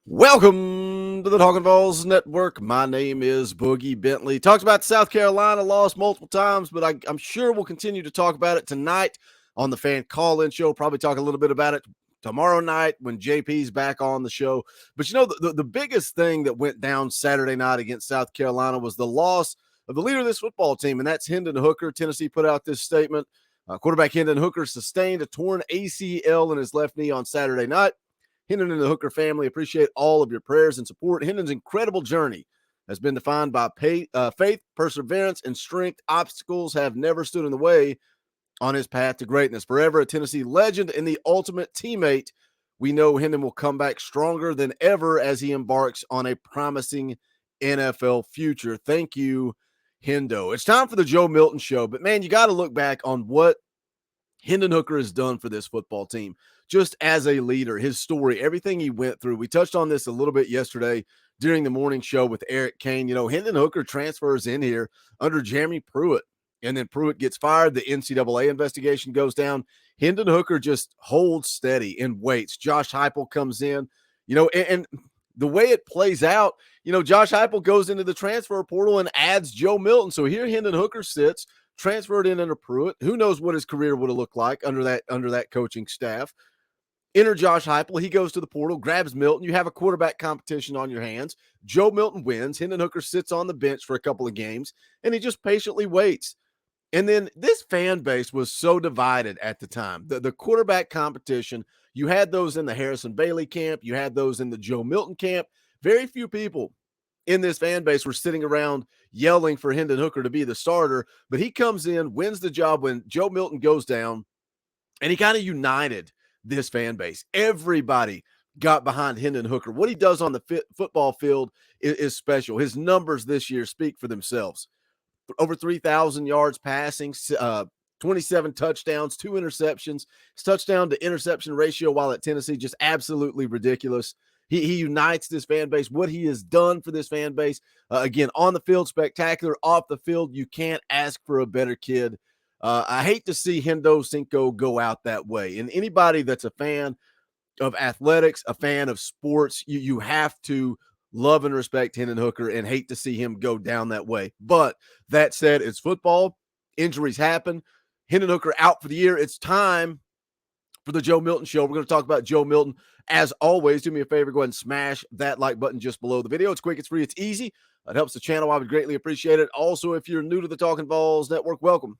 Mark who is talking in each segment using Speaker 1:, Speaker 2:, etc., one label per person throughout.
Speaker 1: Welcome to the Talkin' VAWLS Network. My name is Boogie Bentley. Talked about South Carolina loss multiple times, but I'm sure we'll continue to talk about it tonight on the fan call-in show. Probably talk a little bit about it tomorrow night when JP's back on the show. But you know, the biggest thing that went down Saturday night against South Carolina was the loss of the leader of this football team, and that's Hendon Hooker. Tennessee put out this statement. Quarterback Hendon Hooker sustained a torn ACL in his left knee on Saturday night. Hendon and the Hooker family appreciate all of your prayers and support. Hendon's incredible journey has been defined by faith, perseverance, and strength. Obstacles have never stood in the way on his path to greatness. Forever a Tennessee legend and the ultimate teammate, we know Hendon will come back stronger than ever as he embarks on a promising NFL future. Thank you, Hendo. It's time for the Joe Milton Show. But, man, you got to look back on what Hendon Hooker has done for this football team. Just as a leader, his story, everything he went through. We touched on this a little bit yesterday during the morning show with Eric Kane. You know, Hendon Hooker transfers in here under Jeremy Pruitt, and then Pruitt gets fired. The NCAA investigation goes down. Hendon Hooker just holds steady and waits. Josh Heupel comes in, you know, and the way it plays out, you know, Josh Heupel goes into the transfer portal and adds Joe Milton. So here Hendon Hooker sits, transferred in under Pruitt. Who knows what his career would have looked like under that coaching staff. Enter Josh Heupel. He goes to the portal, grabs Milton. You have a quarterback competition on your hands. Joe Milton wins. Hendon Hooker sits on the bench for a couple of games, and he just patiently waits. And then this fan base was so divided at the time. The quarterback competition, you had those in the Harrison Bailey camp. You had those in the Joe Milton camp. Very few people in this fan base were sitting around yelling for Hendon Hooker to be the starter. But he comes in, wins the job when Joe Milton goes down, and he kind of united this fan base. Everybody got behind Hendon Hooker. What he does on the football field is special. His numbers this year speak for themselves. Over 3,000 yards passing, 27 touchdowns, 2 interceptions. His touchdown to interception ratio while at Tennessee, just absolutely ridiculous. He unites this fan base. What he has done for this fan base, again, on the field, spectacular. Off the field, you can't ask for a better kid. I hate to see Hendo Cinco go out that way. And anybody that's a fan of athletics, a fan of sports, you have to love and respect Hendon Hooker and hate to see him go down that way. But that said, it's football. Injuries happen. Hendon Hooker out for the year. It's time for the Joe Milton Show. We're going to talk about Joe Milton. As always, do me a favor, go ahead and smash that like button just below the video. It's quick, it's free, it's easy. It helps the channel. I would greatly appreciate it. Also, if you're new to the Talkin' VAWLS Network, welcome.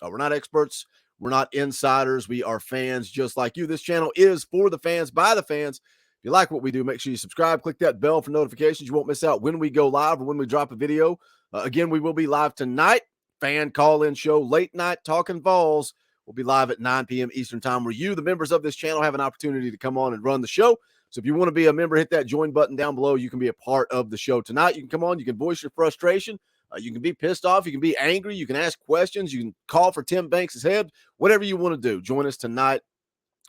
Speaker 1: We're not experts. We're not insiders. We are fans just like you. This channel is for the fans, by the fans. If you like what we do, make sure you subscribe. Click that bell for notifications. You won't miss out when we go live or when we drop a video. Again, we will be live tonight. Fan call-in show, late night Talkin' VAWLS. We'll be live at 9 p.m. Eastern time where you, the members of this channel, have an opportunity to come on and run the show. So if you want to be a member, hit that join button down below. You can be a part of the show tonight. You can come on. You can voice your frustration. You can be pissed off. You can be angry. You can ask questions. You can call for Tim Banks' head. Whatever you want to do. Join us tonight,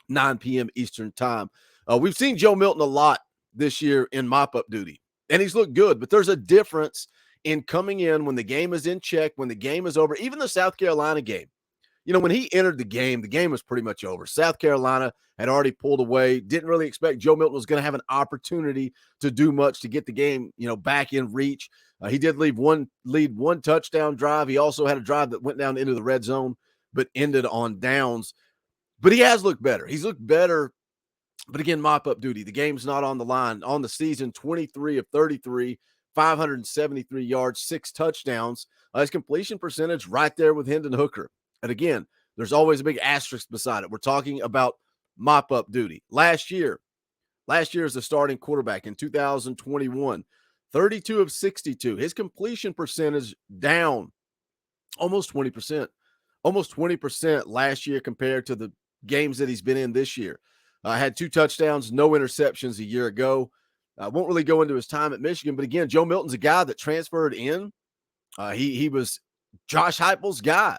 Speaker 1: 9 p.m. Eastern time. We've seen Joe Milton a lot this year in mop-up duty, and he's looked good. But there's a difference in coming in when the game is in check, when the game is over. Even the South Carolina game. You know, when he entered the game was pretty much over. South Carolina had already pulled away. Didn't really expect Joe Milton was going to have an opportunity to do much to get the game, you know, back in reach. He did lead one touchdown drive. He also had a drive that went down into the red zone, but ended on downs. But he has looked better. He's looked better. But again, mop-up duty. The game's not on the line. On the season, 23 of 33, 573 yards, 6 touchdowns. His completion percentage right there with Hendon Hooker. And again, there's always a big asterisk beside it. We're talking about mop-up duty. Last year as a starting quarterback in 2021, 32 of 62. His completion percentage down almost 20%. Almost 20% last year compared to the games that he's been in this year. Had 2 touchdowns, no interceptions a year ago. I won't really go into his time at Michigan, but again, Joe Milton's a guy that transferred in. He was Josh Heupel's guy.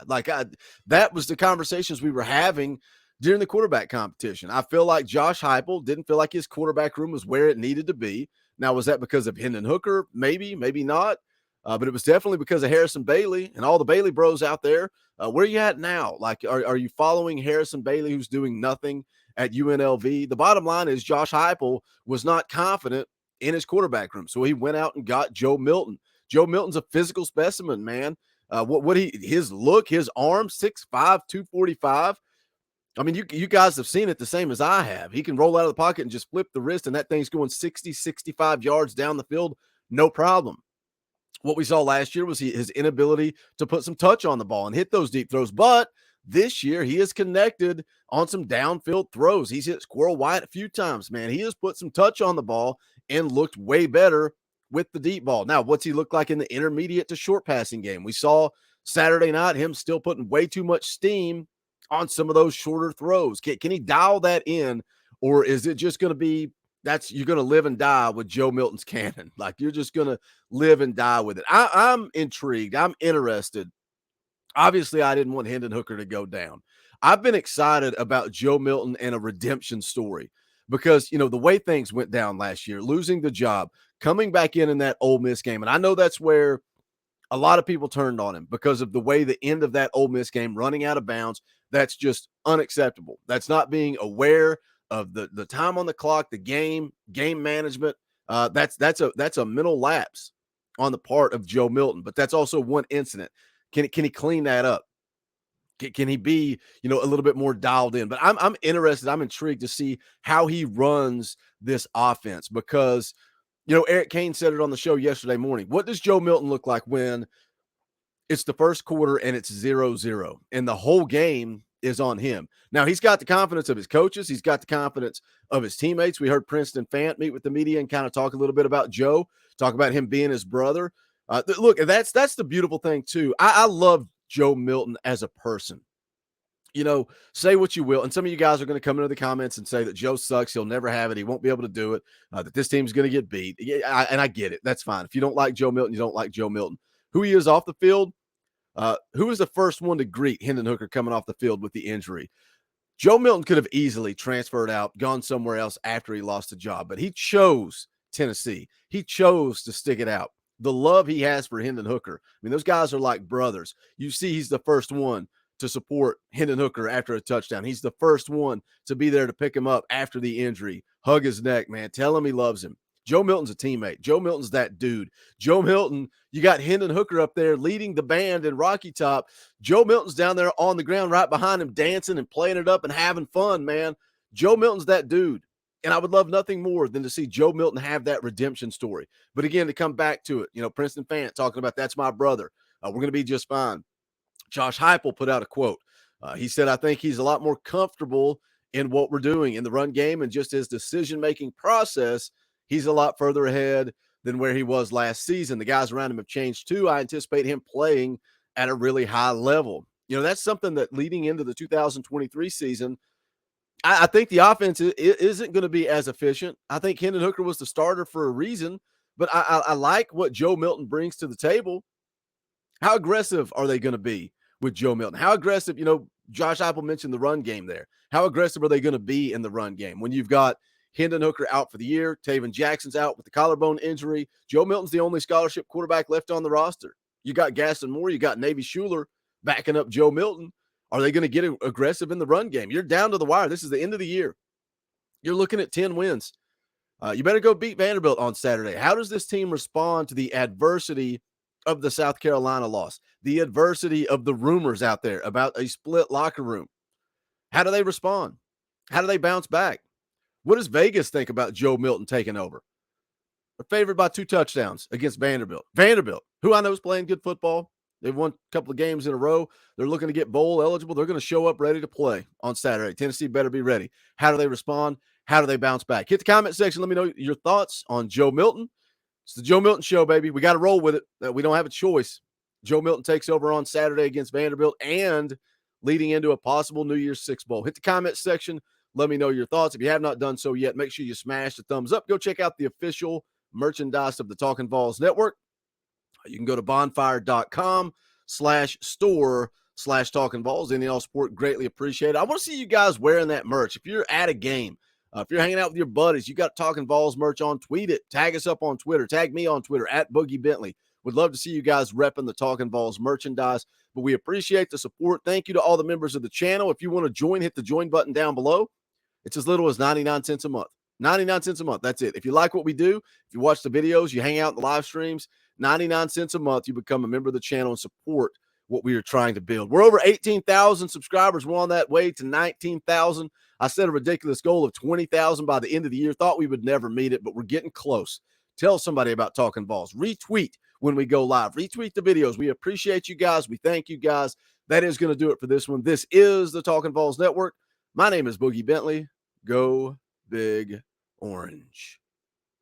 Speaker 1: That was the conversations we were having during the quarterback competition. I feel like Josh Heupel didn't feel like his quarterback room was where it needed to be. Now, was that because of Hendon Hooker? Maybe, maybe not. But it was definitely because of Harrison Bailey and all the Bailey bros out there. Where are you at now? Like, are you following Harrison Bailey, who's doing nothing at UNLV? The bottom line is Josh Heupel was not confident in his quarterback room. So he went out and got Joe Milton. Joe Milton's a physical specimen, man. His look, his arm, 6'5", 245. I mean, you guys have seen it the same as I have. He can roll out of the pocket and just flip the wrist, and that thing's going 60, 65 yards down the field, no problem. What we saw last year was his inability to put some touch on the ball and hit those deep throws. But this year, he has connected on some downfield throws. He's hit Squirrel White a few times, man. He has put some touch on the ball and looked way better with the deep ball. Now, what's he look like in the intermediate to short passing game? We saw Saturday night him still putting way too much steam on some of those shorter throws. Can he dial that in, or is it just going to be you're going to live and die with Joe Milton's cannon? Like, you're just going to live and die with it. I'm intrigued. I'm interested. Obviously, I didn't want Hendon Hooker to go down. I've been excited about Joe Milton and a redemption story because, the way things went down last year, losing the job, coming back in that Ole Miss game. And I know that's where a lot of people turned on him because of the way the end of that Ole Miss game, running out of bounds. That's just unacceptable. That's not being aware of the time on the clock, the game management. That's a mental lapse on the part of Joe Milton, but that's also one incident. Can he clean that up? Can he be, a little bit more dialed in? But I'm interested. I'm intrigued to see how he runs this offense because, Eric Kane said it on the show yesterday morning. What does Joe Milton look like when it's the first quarter and it's 0-0 and the whole game is on him? Now, he's got the confidence of his coaches. He's got the confidence of his teammates. We heard Princeton Fant meet with the media and kind of talk a little bit about Joe, talk about him being his brother. Look, that's the beautiful thing too. I love Joe Milton as a person. Say what you will. And some of you guys are going to come into the comments and say that Joe sucks. He'll never have it. He won't be able to do it. That this team's going to get beat. And I get it. That's fine. If you don't like Joe Milton, you don't like Joe Milton. Who he is off the field, who was the first one to greet Hendon Hooker coming off the field with the injury? Joe Milton could have easily transferred out, gone somewhere else after he lost the job, but he chose Tennessee. He chose to stick it out. The love he has for Hendon Hooker. I mean, those guys are like brothers. You see, he's the first one to support Hendon Hooker after a touchdown. He's the first one to be there to pick him up after the injury, hug his neck, man, tell him he loves him. Joe Milton's a teammate. Joe Milton's that dude. Joe Milton, you got Hendon Hooker up there leading the band in Rocky Top. Joe Milton's down there on the ground right behind him, dancing and playing it up and having fun, man. Joe Milton's that dude. And I would love nothing more than to see Joe Milton have that redemption story. But again, to come back to it, Princeton Fant talking about that's my brother. We're going to be just fine. Josh Heupel put out a quote. He said, I think he's a lot more comfortable in what we're doing in the run game and just his decision-making process. He's a lot further ahead than where he was last season. The guys around him have changed too. I anticipate him playing at a really high level. That's something that leading into the 2023 season, I think the offense isn't going to be as efficient. I think Hendon Hooker was the starter for a reason, but I like what Joe Milton brings to the table. How aggressive are they going to be with Joe Milton? How aggressive, Josh Heupel mentioned the run game there. How aggressive are they going to be in the run game when you've got Hendon Hooker out for the year, Taven Jackson's out with the collarbone injury, Joe Milton's the only scholarship quarterback left on the roster. You got Gaston Moore, you got Navy Schuler backing up Joe Milton. Are they going to get aggressive in the run game? You're down to the wire. This is the end of the year. You're looking at 10 wins. You better go beat Vanderbilt on Saturday. How does this team respond to the adversity of the South Carolina loss, the adversity of the rumors out there about a split locker room? How do they respond? How do they bounce back? What does Vegas think about Joe Milton taking over? They're favored by 2 touchdowns against Vanderbilt. Vanderbilt, who I know is playing good football. They've won a couple of games in a row. They're looking to get bowl eligible. They're going to show up ready to play on Saturday. Tennessee better be ready. How do they respond? How do they bounce back? Hit the comment section. Let me know your thoughts on Joe Milton. It's the Joe Milton Show, baby. We got to roll with it. We don't have a choice. Joe Milton takes over on Saturday against Vanderbilt and leading into a possible New Year's Six Bowl. Hit the comment section. Let me know your thoughts. If you have not done so yet, make sure you smash the thumbs up. Go check out the official merchandise of the Talkin VAWLS Network. You can go to bonfire.com/store/Talkin VAWLS. Any all support greatly appreciated. I want to see you guys wearing that merch. If you're at a game, if you're hanging out with your buddies, you got Talkin VAWLS merch on, tweet it. Tag us up on Twitter. Tag me on Twitter at Boogie Bentley. Would love to see you guys repping the Talkin VAWLS merchandise, but we appreciate the support. Thank you to all the members of the channel. If you want to join, hit the join button down below. It's as little as 99 cents a month. 99 cents a month. That's it. If you like what we do, if you watch the videos, you hang out in the live streams, 99 cents a month, you become a member of the channel and support what we are trying to build. We're over 18,000 subscribers. We're on that way to 19,000. I set a ridiculous goal of 20,000 by the end of the year. Thought we would never meet it, but we're getting close. Tell somebody about Talkin' VAWLS. Retweet when we go live. Retweet the videos. We appreciate you guys. We thank you guys. That is going to do it for this one. This is the Talkin' VAWLS Network. My name is Boogie Bentley. Go Big Orange.